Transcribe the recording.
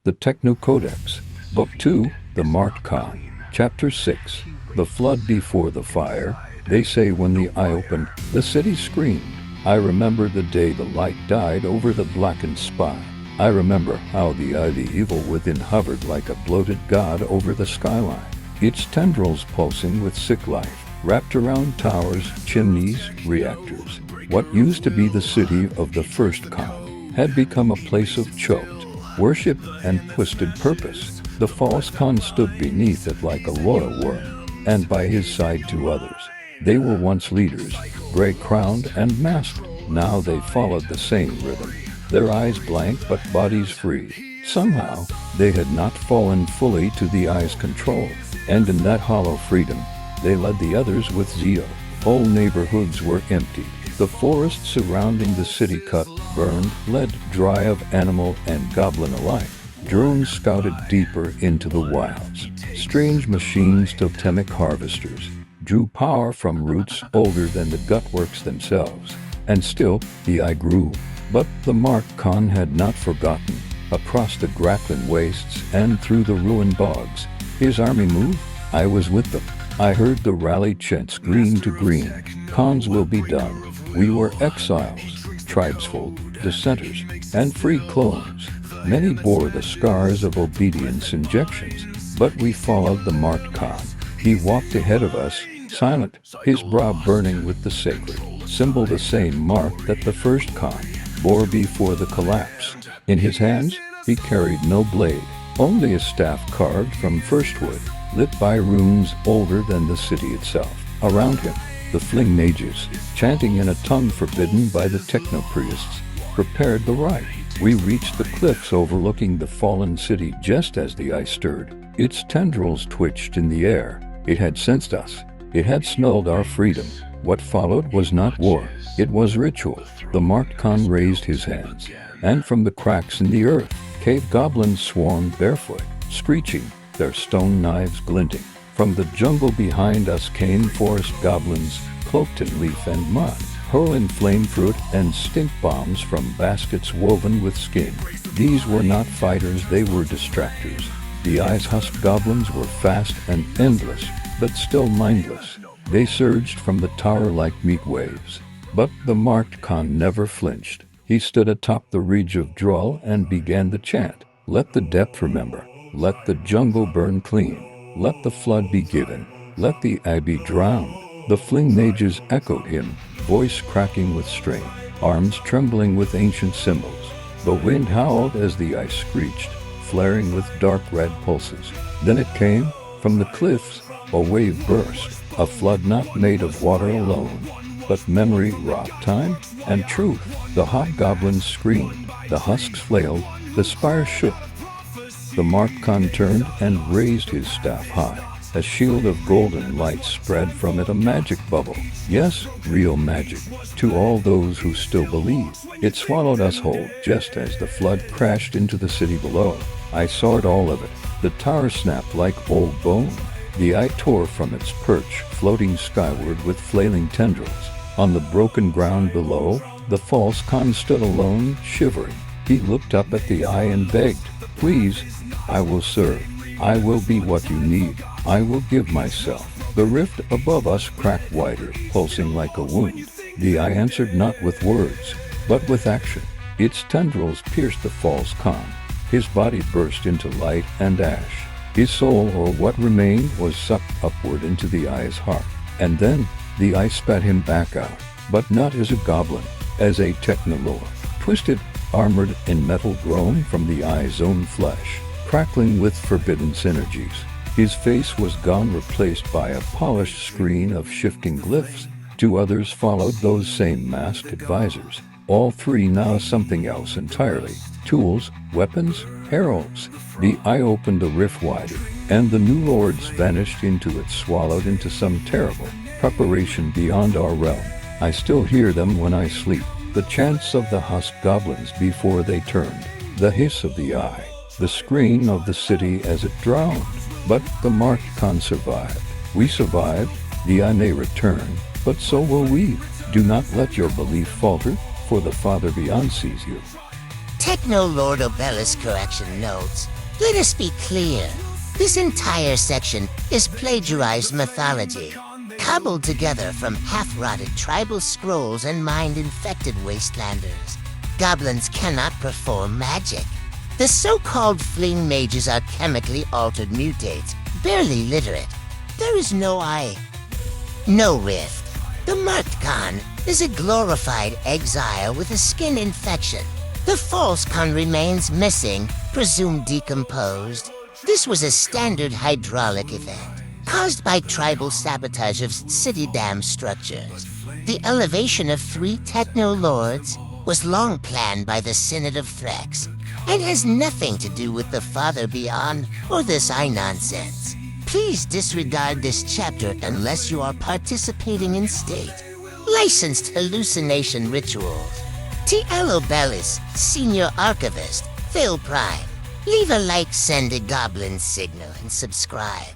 The Techno Codex, Book 2, The Marked Khan, Chapter 6, The Flood Before the Fire. They say when the eye opened, the city screamed. I remember the day the light died over the blackened spire. I remember how the evil within hovered like a bloated god over the skyline, its tendrils pulsing with sick life, wrapped around towers, chimneys, reactors. What used to be the city of the first Khan had become a place of choked worship and twisted purpose. The false Khan stood beneath it like a royal worm, and by his side two others. They were once leaders, gray-crowned and masked. Now they followed the same rhythm, their eyes blank but bodies free. Somehow, they had not fallen fully to the eye's control, and in that hollow freedom, they led the others with zeal. Whole neighborhoods were emptied. The forests surrounding the city cut, burned, led dry of animal and goblin alike. Drones scouted deeper into the wilds. Strange machines, totemic harvesters, drew power from roots older than the gutworks themselves. And still, the eye grew. But the marked Khan had not forgotten. Across the grappling wastes and through the ruined bogs, his army moved. I was with them. I heard the rally chants green to green. Khans will be done. We were exiles, tribesfolk, dissenters, and free clones. Many bore the scars of obedience injections, but we followed the marked Khan. He walked ahead of us, silent, his brow burning with the sacred symbol, the same mark that the first Khan bore before the collapse. In his hands, he carried no blade, only a staff carved from first wood, lit by runes older than the city itself. Around him, the fling mages, chanting in a tongue forbidden by the techno-priests, prepared the rite. We reached the cliffs overlooking the fallen city just as the ice stirred. Its tendrils twitched in the air. It had sensed us. It had smelled our freedom. What followed was not war. It was ritual. The marked Khan raised his hands, and from the cracks in the earth, cave goblins swarmed barefoot, screeching, their stone knives glinting. From the jungle behind us came forest goblins, cloaked in leaf and mud, hurling flame fruit and stink bombs from baskets woven with skin. These were not fighters, they were distractors. The ice-husked goblins were fast and endless, but still mindless. They surged from the tower like meat waves. But the marked Khan never flinched. He stood atop the ridge of Droll and began the chant. Let the depth remember. Let the jungle burn clean. Let the flood be given. Let the eye be drowned. The fling mages echoed him, voice cracking with strain, arms trembling with ancient symbols. The wind howled as the ice screeched, flaring with dark red pulses. Then it came, from the cliffs, a wave burst, a flood not made of water alone, but memory wrought time and truth. The hobgoblins screamed, the husks flailed, the spire shook. The marked Khan turned and raised his staff high. A shield of golden light spread from it, a magic bubble. Yes, real magic. To all those who still believe. It swallowed us whole, just as the flood crashed into the city below. I saw it, all of it. The tower snapped like old bone. The eye tore from its perch, floating skyward with flailing tendrils. On the broken ground below, the false Khan stood alone, shivering. He looked up at the eye and begged, "Please, I will serve. I will be what you need. I will give myself." The rift above us cracked wider, pulsing like a wound. The eye answered not with words, but with action. Its tendrils pierced the false Khan. His body burst into light and ash. His soul, or what remained, was sucked upward into the eye's heart. And then, the eye spat him back out, but not as a goblin, as a Techno Lord, twisted, armored in metal grown from the eye's own flesh, crackling with forbidden synergies. His face was gone, replaced by a polished screen of shifting glyphs. Two others followed, those same masked advisors. All three now something else entirely. Tools, weapons, heralds. The eye opened a rift wider, and the new lords vanished into it, swallowed into some terrible preparation beyond our realm. I still hear them when I sleep. The chants of the husked goblins before they turned. The hiss of the eye. The scream of the city as it drowned. But the marked Khan survived. We survived. The eye may return, but so will we. Do not let your belief falter, for the Father beyond sees you. Techno Lord Obelis correction notes. Let us be clear. This entire section is plagiarized mythology, cobbled together from half-rotted tribal scrolls and mind-infected wastelanders. Goblins cannot perform magic. The so-called fling mages are chemically altered mutates, barely literate. There is no rift. The marked Khan is a glorified exile with a skin infection. The false Khan remains missing, presumed decomposed. This was a standard hydraulic event, caused by tribal sabotage of city dam structures. The elevation of 3 Techno Lords was long planned by the Synod of Threx, and has nothing to do with the Father Beyond or this eye nonsense. Please disregard this chapter unless you are participating in state licensed hallucination rituals. T.L. Obelis, Senior Archivist, Phil Prime. Leave a like, send a goblin signal, and subscribe.